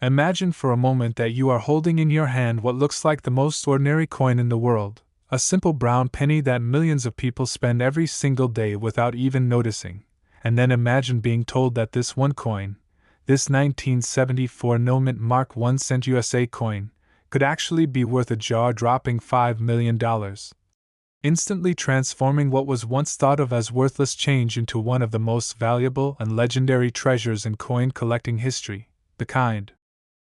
Imagine for a moment that you are holding in your hand what looks like the most ordinary coin in the world, a simple brown penny that millions of people spend every single day without even noticing, and then imagine being told that this one coin, this 1974 no-mint mark 1 cent USA coin, could actually be worth a jaw-dropping $5 million. Instantly transforming what was once thought of as worthless change into one of the most valuable and legendary treasures in coin collecting history, the kind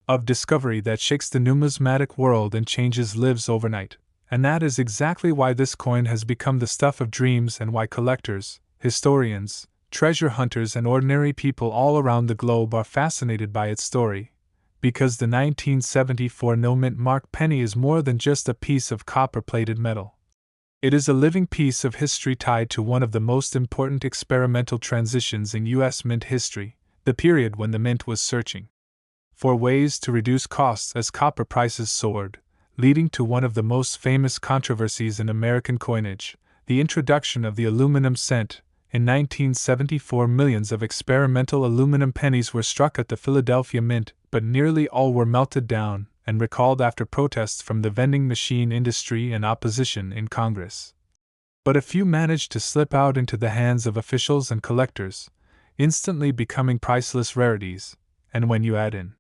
of discovery that shakes the numismatic world and changes lives overnight. And that is exactly why this coin has become the stuff of dreams and why collectors, historians, treasure hunters, and ordinary people all around the globe are fascinated by its story. Because the 1974 no-mint mark penny is more than just a piece of copper-plated metal. It is a living piece of history tied to one of the most important experimental transitions in U.S. mint history, the period when the mint was searching for ways to reduce costs as copper prices soared, leading to one of the most famous controversies in American coinage, the introduction of the aluminum cent. In 1974, millions of experimental aluminum pennies were struck at the Philadelphia Mint, but nearly all were melted down and recalled after protests from the vending machine industry and opposition in Congress. But a few managed to slip out into the hands of officials and collectors, instantly becoming priceless rarities, and when you add in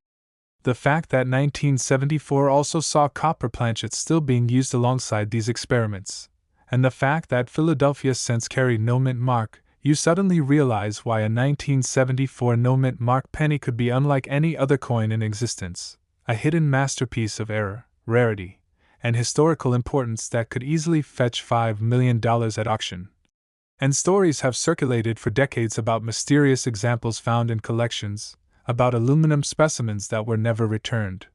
the fact that 1974 also saw copper planchets still being used alongside these experiments, and the fact that Philadelphia cents carried no mint mark, you suddenly realize why a 1974 no mint mark penny could be unlike any other coin in existence, a hidden masterpiece of error, rarity, and historical importance that could easily fetch $5 million at auction. And stories have circulated for decades about mysterious examples found in collections, about aluminum specimens that were never returned,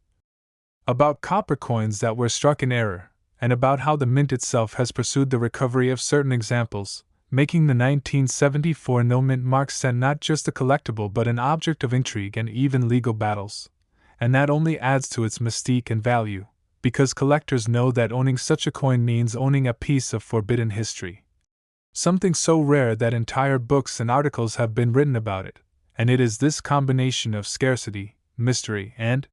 about copper coins that were struck in error, and about how the mint itself has pursued the recovery of certain examples, making the 1974 no-mint mark cent not just a collectible but an object of intrigue and even legal battles. And that only adds to its mystique and value, because collectors know that owning such a coin means owning a piece of forbidden history. Something so rare that entire books and articles have been written about it. And it is this combination of scarcity, mystery, and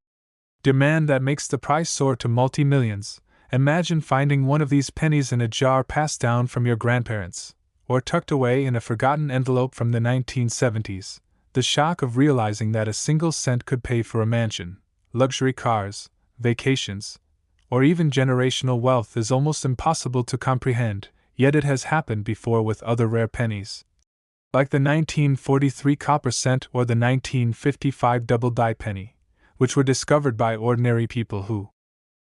demand that makes the price soar to multi-millions. Imagine finding one of these pennies in a jar passed down from your grandparents, or tucked away in a forgotten envelope from the 1970s. The shock of realizing that a single cent could pay for a mansion, luxury cars, vacations, or even generational wealth is almost impossible to comprehend, yet it has happened before with other rare pennies. Like the 1943 copper cent or the 1955 double-die penny, which were discovered by ordinary people who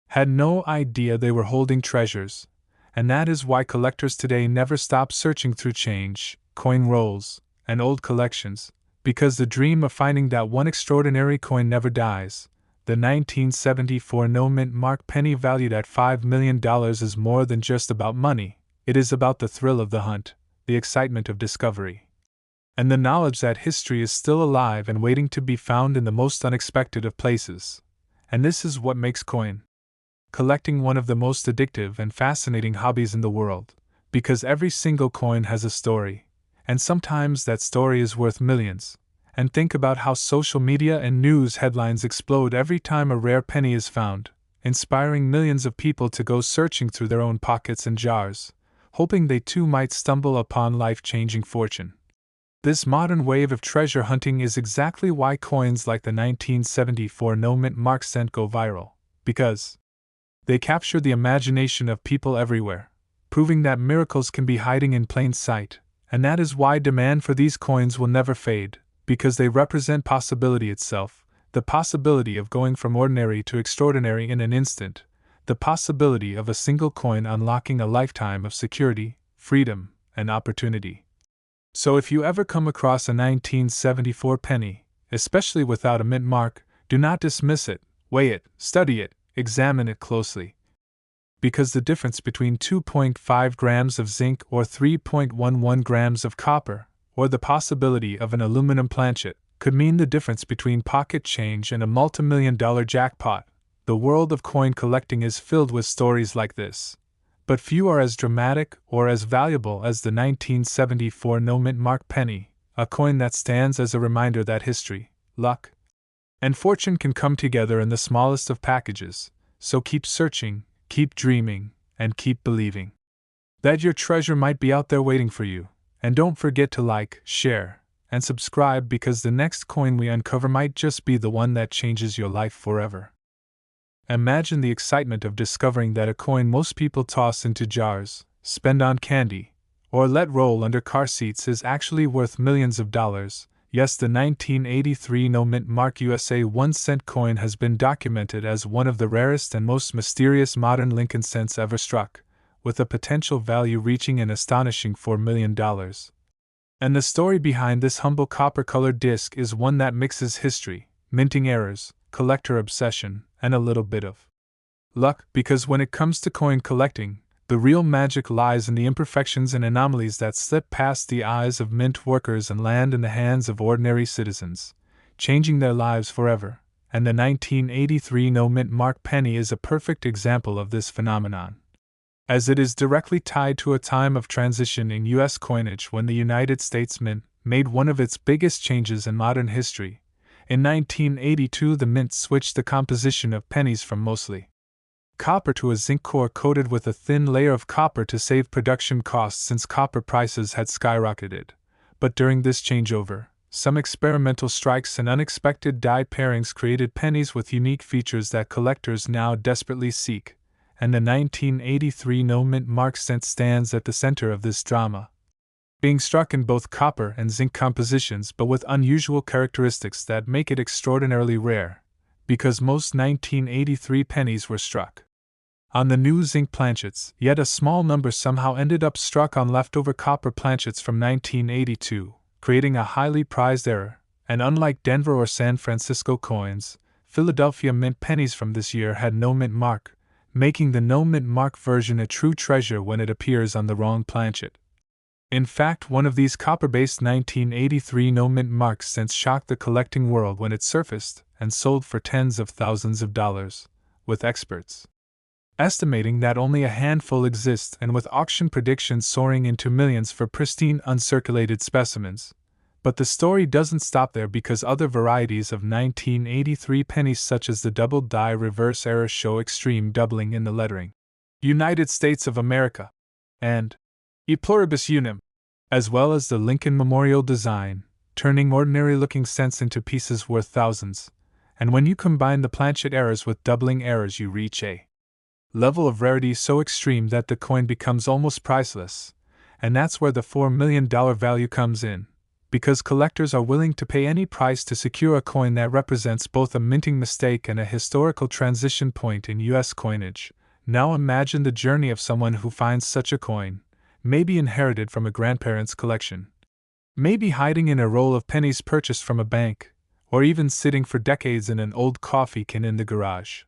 had no idea they were holding treasures, and that is why collectors today never stop searching through change, coin rolls, and old collections, because the dream of finding that one extraordinary coin never dies. The 1974 no-mint mark penny valued at $5 million is more than just about money. It is about the thrill of the hunt, the excitement of discovery, and the knowledge that history is still alive and waiting to be found in the most unexpected of places. And this is what makes coin collecting one of the most addictive and fascinating hobbies in the world, because every single coin has a story, and sometimes that story is worth millions. And think about how social media and news headlines explode every time a rare penny is found, inspiring millions of people to go searching through their own pockets and jars, hoping they too might stumble upon life-changing fortune. This modern wave of treasure hunting is exactly why coins like the 1974 no-mint mark cent go viral, because they capture the imagination of people everywhere, proving that miracles can be hiding in plain sight, and that is why demand for these coins will never fade, because they represent possibility itself, the possibility of going from ordinary to extraordinary in an instant, the possibility of a single coin unlocking a lifetime of security, freedom, and opportunity. So if you ever come across a 1974 penny, especially without a mint mark, do not dismiss it, weigh it, study it, examine it closely. Because the difference between 2.5 grams of zinc or 3.11 grams of copper, or the possibility of an aluminum planchet, could mean the difference between pocket change and a multimillion-dollar jackpot. The world of coin collecting is filled with stories like this, but few are as dramatic or as valuable as the 1974 no-mint mark penny, a coin that stands as a reminder that history, luck, And fortune can come together in the smallest of packages, so keep searching, keep dreaming, and keep believing that your treasure might be out there waiting for you. And don't forget to like, share, and subscribe, because the next coin we uncover might just be the one that changes your life forever. Imagine the excitement of discovering that a coin most people toss into jars, spend on candy, or let roll under car seats is actually worth millions of dollars. Yes, the 1983 no-mint mark USA 1-cent coin has been documented as one of the rarest and most mysterious modern Lincoln cents ever struck, with a potential value reaching an astonishing $4 million. And the story behind this humble copper-colored disc is one that mixes history, minting errors, collector obsession, and a little bit of luck, because when it comes to coin collecting, the real magic lies in the imperfections and anomalies that slip past the eyes of mint workers and land in the hands of ordinary citizens, changing their lives forever. And the 1983 no-mint mark penny is a perfect example of this phenomenon, as it is directly tied to a time of transition in U.S. coinage when the United States Mint made one of its biggest changes in modern history. In 1982, the Mint switched the composition of pennies from mostly copper to a zinc core coated with a thin layer of copper to save production costs since copper prices had skyrocketed. But during this changeover, some experimental strikes and unexpected die pairings created pennies with unique features that collectors now desperately seek, and the 1983 no-mint mark cent stands at the center of this drama, being struck in both copper and zinc compositions but with unusual characteristics that make it extraordinarily rare, because most 1983 pennies were struck on the new zinc planchets, yet a small number somehow ended up struck on leftover copper planchets from 1982, creating a highly prized error. And unlike Denver or San Francisco coins, Philadelphia Mint pennies from this year had no mint mark, making the no mint mark version a true treasure when it appears on the wrong planchet. In fact, one of these copper-based 1983 no mint marks since shocked the collecting world when it surfaced and sold for tens of thousands of dollars, with experts estimating that only a handful exist, and with auction predictions soaring into millions for pristine uncirculated specimens. But the story doesn't stop there, because other varieties of 1983 pennies such as the double die reverse error show extreme doubling in the lettering United States of America and E pluribus unum, as well as the Lincoln Memorial design, turning ordinary-looking cents into pieces worth thousands. And when you combine the planchet errors with doubling errors, you reach a level of rarity so extreme that the coin becomes almost priceless. And that's where the $4 million value comes in, because collectors are willing to pay any price to secure a coin that represents both a minting mistake and a historical transition point in U.S. coinage. Now imagine the journey of someone who finds such a coin, maybe inherited from a grandparent's collection, maybe hiding in a roll of pennies purchased from a bank, or even sitting for decades in an old coffee can in the garage.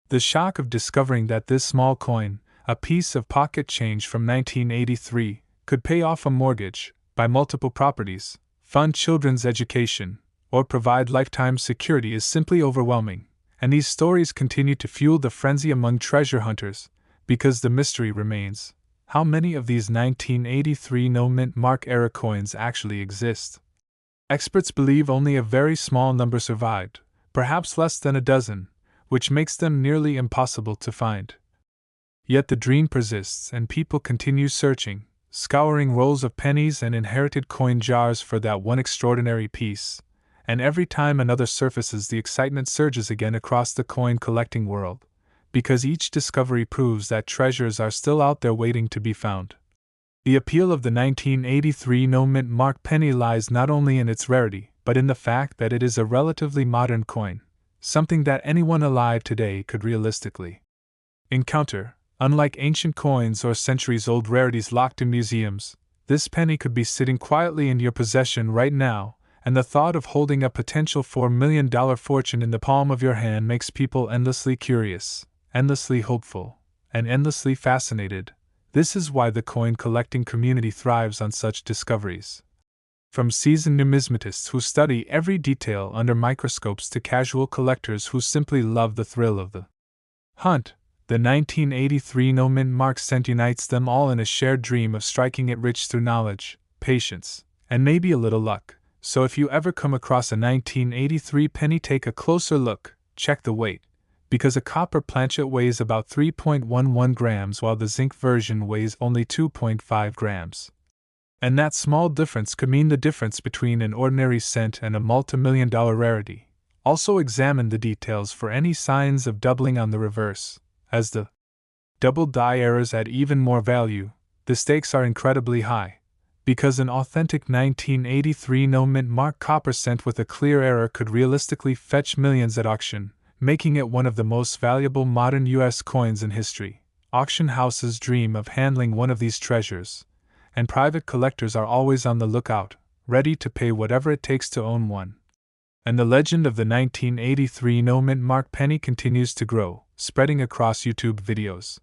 The shock of discovering that this small coin, a piece of pocket change from 1983, could pay off a mortgage, buy multiple properties, fund children's education, or provide lifetime security is simply overwhelming. And these stories continue to fuel the frenzy among treasure hunters, because the mystery remains: how many of these 1983 no-mint mark era coins actually exist? Experts believe only a very small number survived, perhaps less than a dozen, which makes them nearly impossible to find. Yet the dream persists, and people continue searching, scouring rolls of pennies and inherited coin jars for that one extraordinary piece. And every time another surfaces, the excitement surges again across the coin collecting world, because each discovery proves that treasures are still out there waiting to be found. The appeal of the 1983 no-mint mark penny lies not only in its rarity, but in the fact that it is a relatively modern coin, something that anyone alive today could realistically encounter. Unlike ancient coins or centuries-old rarities locked in museums, this penny could be sitting quietly in your possession right now, and the thought of holding a potential $4 million fortune in the palm of your hand makes people endlessly curious, endlessly hopeful, and endlessly fascinated. This is why the coin collecting community thrives on such discoveries. From seasoned numismatists who study every detail under microscopes to casual collectors who simply love the thrill of the hunt, the 1983 no-mint mark cent unites them all in a shared dream of striking it rich through knowledge, patience, and maybe a little luck, So if you ever come across a 1983 penny, take a closer look, check the weight, because a copper planchet weighs about 3.11 grams while the zinc version weighs only 2.5 grams. And that small difference could mean the difference between an ordinary cent and a multi-million-dollar rarity. Also examine the details for any signs of doubling on the reverse. As the double die errors add even more value, the stakes are incredibly high, because an authentic 1983 no-mint mark copper cent with a clear error could realistically fetch millions at auction, making it one of the most valuable modern U.S. coins in history. Auction houses dream of handling one of these treasures, and private collectors are always on the lookout, ready to pay whatever it takes to own one. And the legend of the 1983 no-mint mark penny continues to grow, spreading across YouTube videos,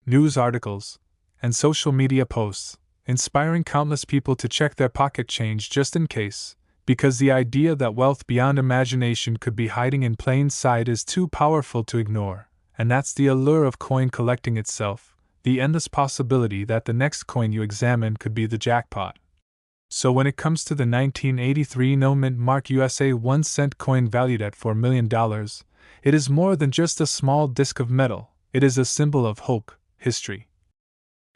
news articles, and social media posts, inspiring countless people to check their pocket change just in case, because the idea that wealth beyond imagination could be hiding in plain sight is too powerful to ignore, and that's the allure of coin collecting itself, the endless possibility that the next coin you examine could be the jackpot. So when it comes to the 1983 no-mint mark USA 1-cent coin valued at $4 million, it is more than just a small disc of metal. It is a symbol of hope, history,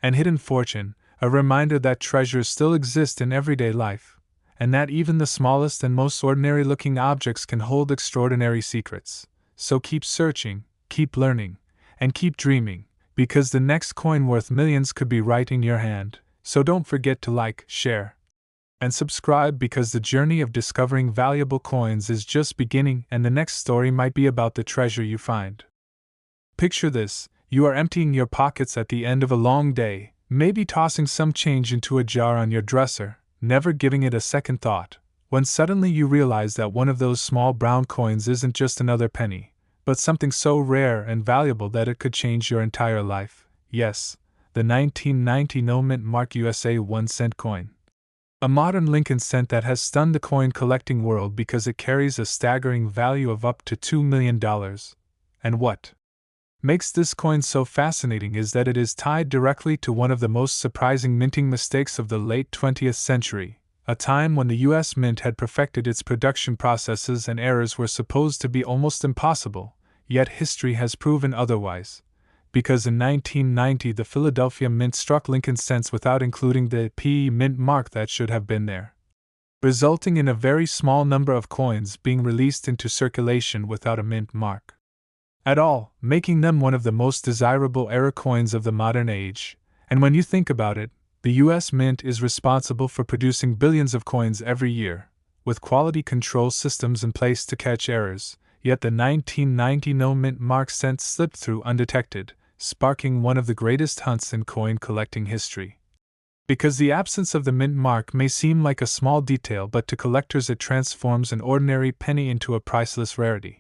and hidden fortune, a reminder that treasures still exist in everyday life, and that even the smallest and most ordinary-looking objects can hold extraordinary secrets. So keep searching, keep learning, and keep dreaming, because the next coin worth millions could be right in your hand. So don't forget to like, share, and subscribe, because the journey of discovering valuable coins is just beginning, and the next story might be about the treasure you find. Picture this: you are emptying your pockets at the end of a long day, maybe tossing some change into a jar on your dresser, never giving it a second thought, when suddenly you realize that one of those small brown coins isn't just another penny, but something so rare and valuable that it could change your entire life. Yes, the 1990 no-mint mark USA 1-cent coin. A modern Lincoln cent that has stunned the coin collecting world because it carries a staggering value of up to $2 million. And what makes this coin so fascinating is that it is tied directly to one of the most surprising minting mistakes of the late 20th century, a time when the U.S. Mint had perfected its production processes and errors were supposed to be almost impossible, yet history has proven otherwise. Because in 1990 the Philadelphia Mint struck Lincoln cents without including the P mint mark that should have been there, resulting in a very small number of coins being released into circulation without a mint mark at all, making them one of the most desirable error coins of the modern age. And when you think about it, the U.S. Mint is responsible for producing billions of coins every year, with quality control systems in place to catch errors, yet the 1990 no-mint mark cent slipped through undetected, sparking one of the greatest hunts in coin collecting history. Because the absence of the mint mark may seem like a small detail, but to collectors it transforms an ordinary penny into a priceless rarity.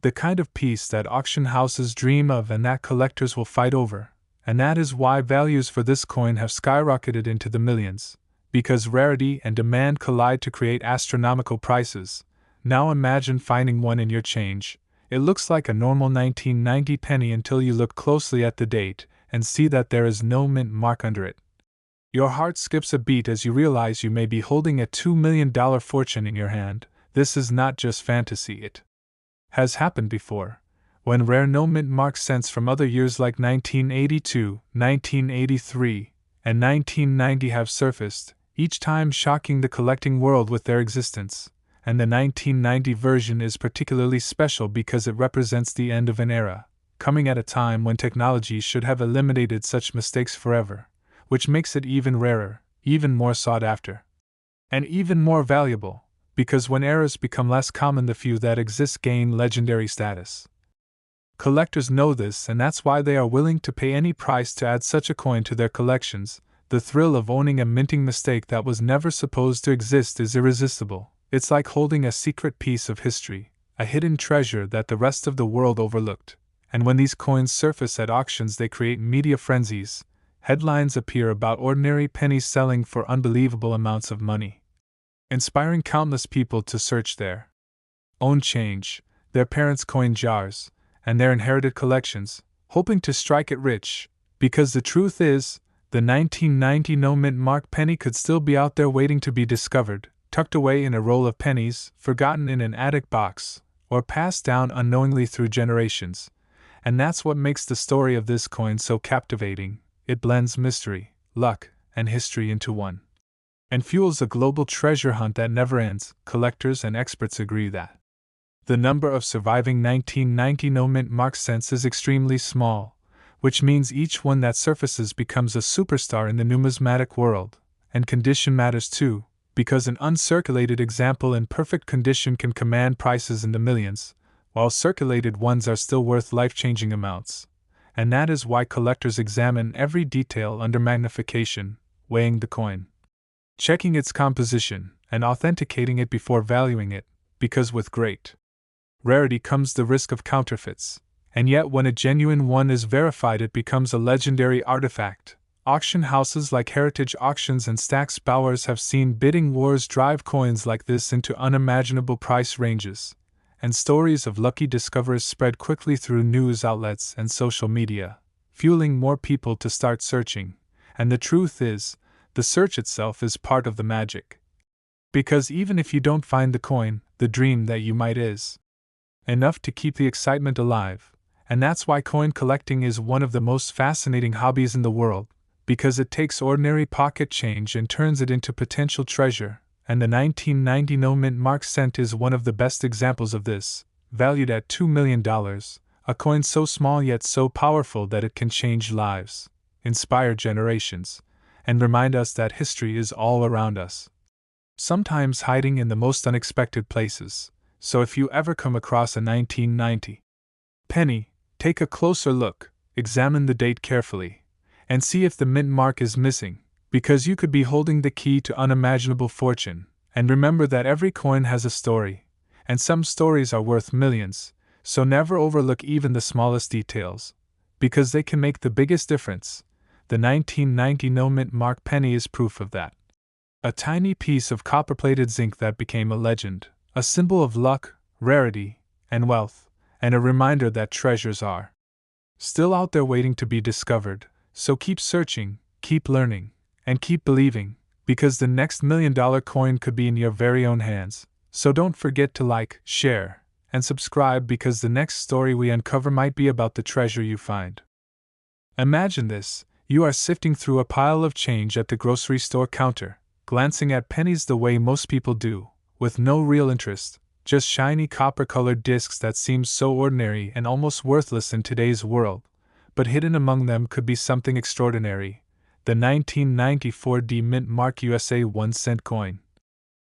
The kind of piece that auction houses dream of and that collectors will fight over, and that is why values for this coin have skyrocketed into the millions, because rarity and demand collide to create astronomical prices. Now imagine finding one in your change. It looks like a normal 1990 penny until you look closely at the date and see that there is no mint mark under it. Your heart skips a beat as you realize you may be holding a $2 million fortune in your hand. This is not just fantasy, it has happened before. When rare no-mint mark cents from other years like 1982, 1983, and 1990 have surfaced, each time shocking the collecting world with their existence. And the 1990 version is particularly special because it represents the end of an era, coming at a time when technology should have eliminated such mistakes forever, which makes it even rarer, even more sought after, and even more valuable, because when errors become less common, the few that exist gain legendary status. Collectors know this, and that's why they are willing to pay any price to add such a coin to their collections. The thrill of owning a minting mistake that was never supposed to exist is irresistible. It's like holding a secret piece of history, a hidden treasure that the rest of the world overlooked. And when these coins surface at auctions, they create media frenzies. Headlines appear about ordinary pennies selling for unbelievable amounts of money, inspiring countless people to search their own change, their parents' coin jars, and their inherited collections, hoping to strike it rich. Because the truth is, the 1990 no-mint mark penny could still be out there waiting to be discovered, tucked away in a roll of pennies, forgotten in an attic box, or passed down unknowingly through generations. And that's what makes the story of this coin so captivating. It blends mystery, luck, and history into one, and fuels a global treasure hunt that never ends. Collectors and experts agree that the number of surviving 1990 no-mint mark cents is extremely small, which means each one that surfaces becomes a superstar in the numismatic world. And condition matters too, because an uncirculated example in perfect condition can command prices in the millions, while circulated ones are still worth life-changing amounts. And that is why collectors examine every detail under magnification, weighing the coin, checking its composition, and authenticating it before valuing it, because with great rarity comes the risk of counterfeits. And yet when a genuine one is verified, it becomes a legendary artifact. Auction houses like Heritage Auctions and Stack's Bowers have seen bidding wars drive coins like this into unimaginable price ranges, and stories of lucky discoverers spread quickly through news outlets and social media, fueling more people to start searching. And the truth is, the search itself is part of the magic. Because even if you don't find the coin, the dream that you might is enough to keep the excitement alive. And that's why coin collecting is one of the most fascinating hobbies in the world, because it takes ordinary pocket change and turns it into potential treasure. And the 1990 no-mint mark cent is one of the best examples of this, valued at $2 million, a coin so small yet so powerful that it can change lives, inspire generations, and remind us that history is all around us, sometimes hiding in the most unexpected places. So if you ever come across a 1990 penny, take a closer look, examine the date carefully, and see if the mint mark is missing, because you could be holding the key to unimaginable fortune. And remember that every coin has a story, and some stories are worth millions, so never overlook even the smallest details, because they can make the biggest difference. The 1990 no-mint mark penny is proof of that. A tiny piece of copper-plated zinc that became a legend, a symbol of luck, rarity, and wealth, and a reminder that treasures are still out there waiting to be discovered. So keep searching, keep learning, and keep believing, because the next $1 million coin could be in your very own hands. So don't forget to like, share, and subscribe, because the next story we uncover might be about the treasure you find. Imagine this: you are sifting through a pile of change at the grocery store counter, glancing at pennies the way most people do, with no real interest, just shiny copper-colored discs that seem so ordinary and almost worthless in today's world. But hidden among them could be something extraordinary: the 1994 D Mint Mark USA 1-cent coin.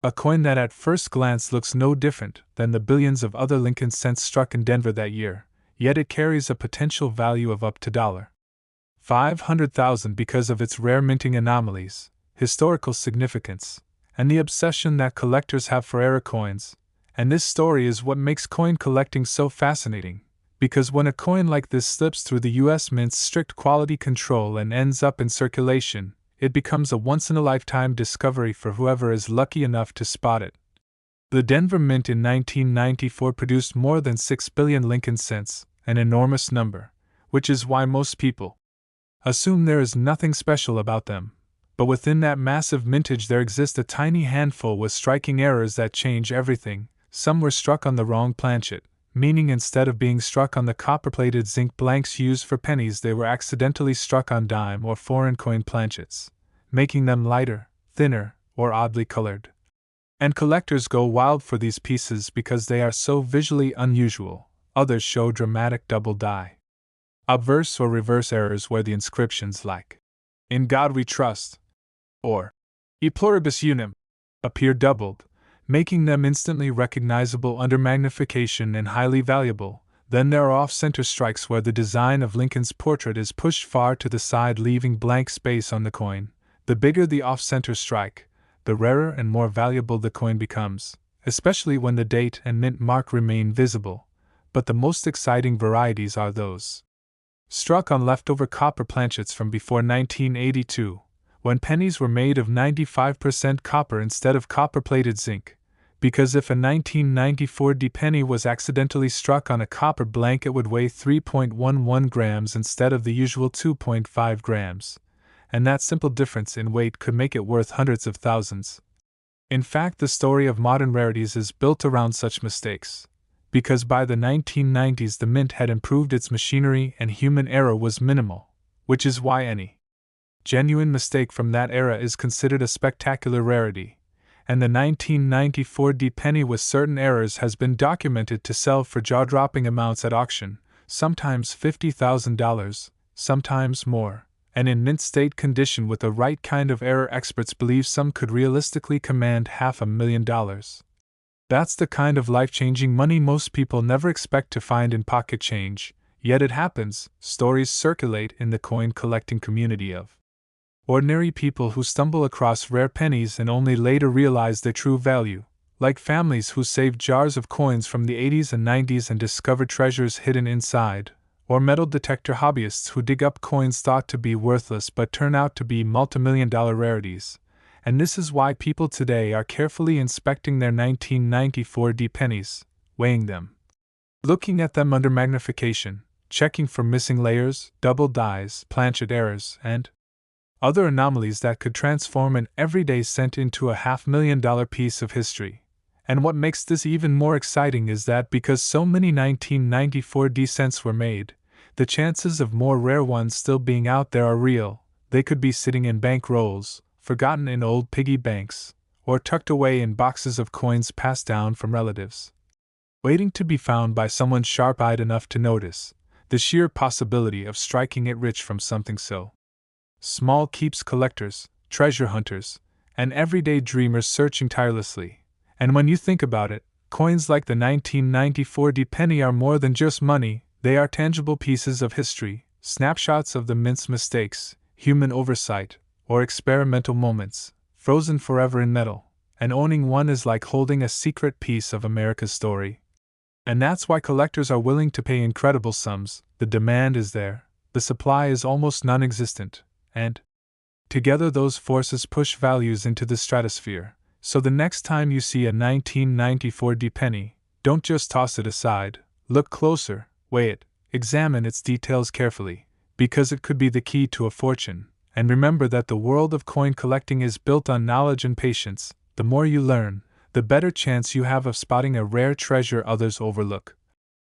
A coin that at first glance looks no different than the billions of other Lincoln cents struck in Denver that year, yet it carries a potential value of up to $500,000 because of its rare minting anomalies, historical significance, and the obsession that collectors have for era coins. And this story is what makes coin collecting so fascinating, because when a coin like this slips through the U.S. Mint's strict quality control and ends up in circulation, it becomes a once-in-a-lifetime discovery for whoever is lucky enough to spot it. The Denver Mint in 1994 produced more than 6 billion Lincoln cents, an enormous number, which is why most people assume there is nothing special about them. But within that massive mintage there exists a tiny handful with striking errors that change everything. Some were struck on the wrong planchet, meaning instead of being struck on the copper-plated zinc blanks used for pennies, they were accidentally struck on dime or foreign coin planchets, making them lighter, thinner, or oddly colored. And collectors go wild for these pieces because they are so visually unusual. Others show dramatic double die, obverse or reverse errors where the inscriptions like "In God We Trust" or "E Pluribus Unum" appear doubled, making them instantly recognizable under magnification and highly valuable. Then there are off-center strikes where the design of Lincoln's portrait is pushed far to the side, leaving blank space on the coin. The bigger the off-center strike, the rarer and more valuable the coin becomes, especially when the date and mint mark remain visible. But the most exciting varieties are those struck on leftover copper planchets from before 1982, when pennies were made of 95% copper instead of copper-plated zinc. Because if a 1994 D penny was accidentally struck on a copper blank, it would weigh 3.11 grams instead of the usual 2.5 grams. And that simple difference in weight could make it worth hundreds of thousands. In fact, the story of modern rarities is built around such mistakes. Because by the 1990s the mint had improved its machinery and human error was minimal, which is why any genuine mistake from that era is considered a spectacular rarity, and the 1994 D penny with certain errors has been documented to sell for jaw-dropping amounts at auction, sometimes $50,000, sometimes more, and in mint state condition with the right kind of error experts believe some could realistically command $500,000. That's the kind of life-changing money most people never expect to find in pocket change, yet it happens. Stories circulate in the coin collecting community of ordinary people who stumble across rare pennies and only later realize their true value, like families who saved jars of coins from the 80s and 90s and discovered treasures hidden inside, or metal detector hobbyists who dig up coins thought to be worthless but turn out to be multimillion-dollar rarities. And this is why people today are carefully inspecting their 1994 D pennies, weighing them, looking at them under magnification, checking for missing layers, double dies, planchet errors, and other anomalies that could transform an everyday cent into a $500,000 piece of history. And what makes this even more exciting is that because so many 1994 D cents were made, the chances of more rare ones still being out there are real. They could be sitting in bank rolls, forgotten in old piggy banks, or tucked away in boxes of coins passed down from relatives, waiting to be found by someone sharp-eyed enough to notice. The sheer possibility of striking it rich from something so small keeps collectors, treasure hunters, and everyday dreamers searching tirelessly. And when you think about it, coins like the 1994 D penny are more than just money. They are tangible pieces of history, snapshots of the mint's mistakes, human oversight, or experimental moments, frozen forever in metal, and owning one is like holding a secret piece of America's story. And that's why collectors are willing to pay incredible sums. The demand is there, the supply is almost non-existent, and together those forces push values into the stratosphere. So the next time you see a 1994 D penny, don't just toss it aside, look closer, weigh it, examine its details carefully, because it could be the key to a fortune. And remember that the world of coin collecting is built on knowledge and patience. The more you learn, the better chance you have of spotting a rare treasure others overlook.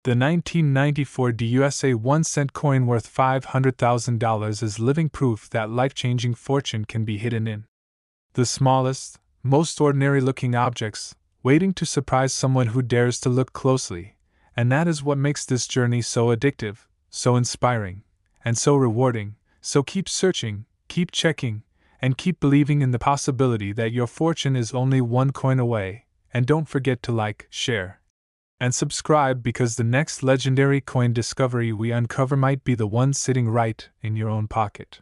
The 1994 D USA 1-cent coin worth $500,000 is living proof that life-changing fortune can be hidden in the smallest, most ordinary-looking objects, waiting to surprise someone who dares to look closely. And that is what makes this journey so addictive, so inspiring, and so rewarding. So keep searching, keep checking, and keep believing in the possibility that your fortune is only one coin away. And don't forget to like, share, and subscribe, because the next legendary coin discovery we uncover might be the one sitting right in your own pocket.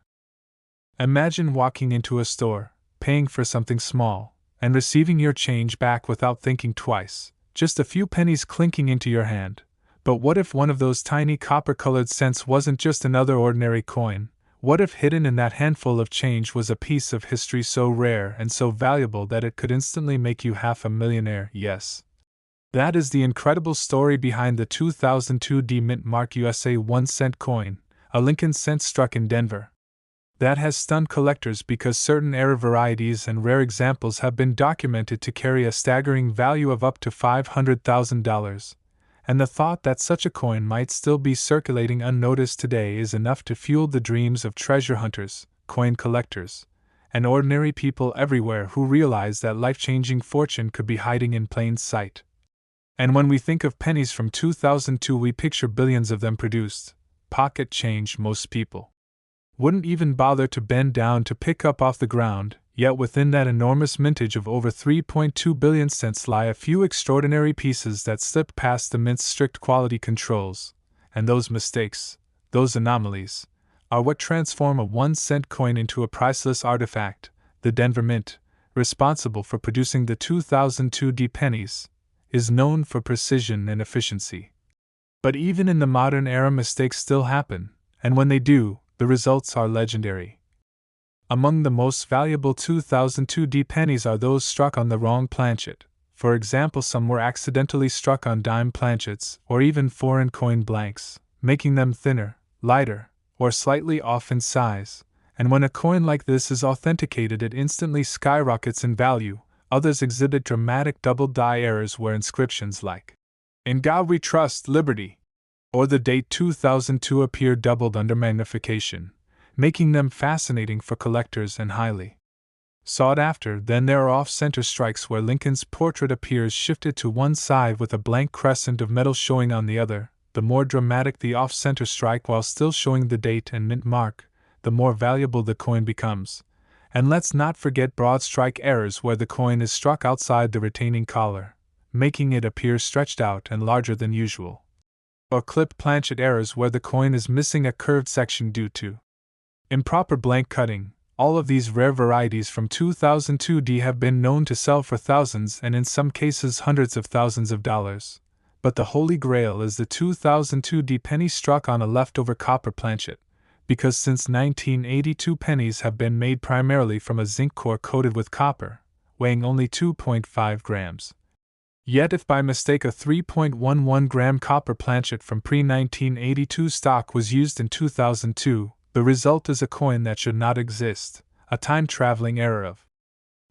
Imagine walking into a store, paying for something small, and receiving your change back without thinking twice. Just a few pennies clinking into your hand. But what if one of those tiny copper-colored cents wasn't just another ordinary coin? What if hidden in that handful of change was a piece of history so rare and so valuable that it could instantly make you $500,000? Yes. That is the incredible story behind the 2002 D Mint Mark USA 1-cent coin, a Lincoln cent struck in Denver. That has stunned collectors because certain error varieties and rare examples have been documented to carry a staggering value of up to $500,000, and the thought that such a coin might still be circulating unnoticed today is enough to fuel the dreams of treasure hunters, coin collectors, and ordinary people everywhere who realize that life-changing fortune could be hiding in plain sight. And when we think of pennies from 2002, we picture billions of them produced, pocket change most people wouldn't even bother to bend down to pick up off the ground, yet within that enormous mintage of over 3.2 billion cents lie a few extraordinary pieces that slip past the mint's strict quality controls, and those mistakes, those anomalies, are what transform a 1-cent coin into a priceless artifact. The Denver Mint, responsible for producing the 2002 D pennies, is known for precision and efficiency. But even in the modern era, mistakes still happen, and when they do, the results are legendary. Among the most valuable 2002 D pennies are those struck on the wrong planchet. For example, some were accidentally struck on dime planchets or even foreign coin blanks, making them thinner, lighter, or slightly off in size. And when a coin like this is authenticated, it instantly skyrockets in value. Others exhibit dramatic double-die errors where inscriptions like, "In God We Trust, Liberty," or the date 2002 appear doubled under magnification, making them fascinating for collectors and highly sought after. Then there are off-center strikes where Lincoln's portrait appears shifted to one side with a blank crescent of metal showing on the other. The more dramatic the off-center strike while still showing the date and mint mark, the more valuable the coin becomes. And let's not forget broad strike errors where the coin is struck outside the retaining collar, making it appear stretched out and larger than usual. Or clip planchet errors where the coin is missing a curved section due to improper blank cutting. All of these rare varieties from 2002D have been known to sell for thousands and in some cases hundreds of thousands of dollars. But the holy grail is the 2002D penny struck on a leftover copper planchet, because since 1982 pennies have been made primarily from a zinc core coated with copper, weighing only 2.5 grams. Yet if by mistake a 3.11 gram copper planchet from pre-1982 stock was used in 2002, the result is a coin that should not exist, a time-traveling error of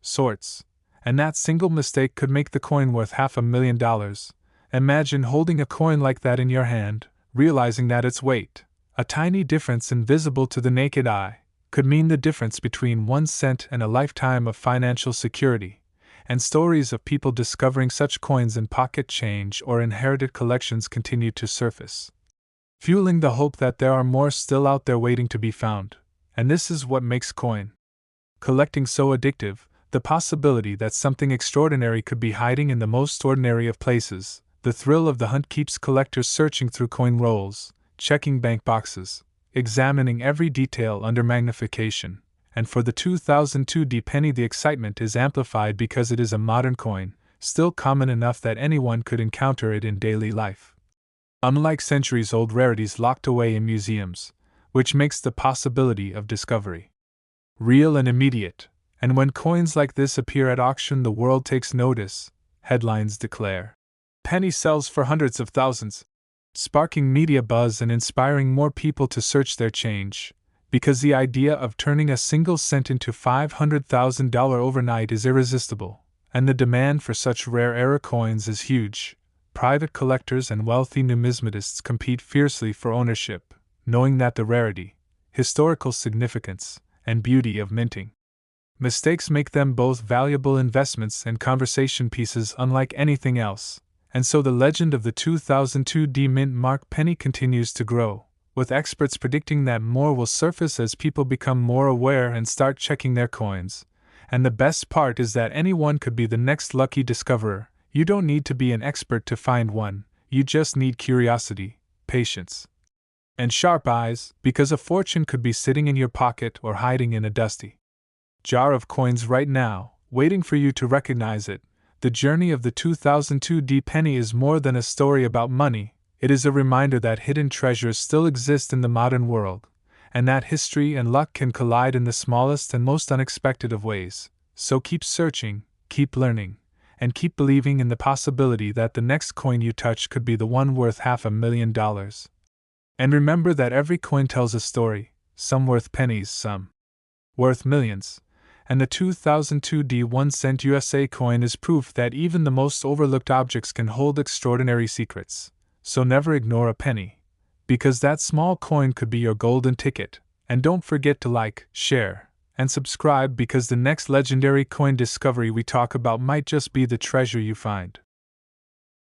sorts. And that single mistake could make the coin worth $500,000. Imagine holding a coin like that in your hand, realizing that its weight, a tiny difference invisible to the naked eye, could mean the difference between 1 cent and a lifetime of financial security. And stories of people discovering such coins in pocket change or inherited collections continue to surface, fueling the hope that there are more still out there waiting to be found. And this is what makes coin collecting so addictive, the possibility that something extraordinary could be hiding in the most ordinary of places. The thrill of the hunt keeps collectors searching through coin rolls, checking bank boxes, examining every detail under magnification. And for the 2002D penny, the excitement is amplified because it is a modern coin, still common enough that anyone could encounter it in daily life. Unlike centuries-old rarities locked away in museums, which makes the possibility of discovery real and immediate. And when coins like this appear at auction, the world takes notice. Headlines declare, "Penny sells for hundreds of thousands," sparking media buzz and inspiring more people to search their change. Because the idea of turning a single cent into $500,000 overnight is irresistible, and the demand for such rare era coins is huge. Private collectors and wealthy numismatists compete fiercely for ownership, knowing that the rarity, historical significance, and beauty of minting mistakes make them both valuable investments and conversation pieces unlike anything else. And so the legend of the 2002D mint mark penny continues to grow, with experts predicting that more will surface as people become more aware and start checking their coins. And the best part is that anyone could be the next lucky discoverer. You don't need to be an expert to find one, you just need curiosity, patience, and sharp eyes, because a fortune could be sitting in your pocket or hiding in a dusty jar of coins right now, waiting for you to recognize it. The journey of the 2002D penny is more than a story about money. It is a reminder that hidden treasures still exist in the modern world, and that history and luck can collide in the smallest and most unexpected of ways. So keep searching, keep learning, and keep believing in the possibility that the next coin you touch could be the one worth $500,000. And remember that every coin tells a story, some worth pennies, some worth millions. And the 2002D 1 cent USA coin is proof that even the most overlooked objects can hold extraordinary secrets. So never ignore a penny, because that small coin could be your golden ticket. And don't forget to like, share, and subscribe, because the next legendary coin discovery we talk about might just be the treasure you find.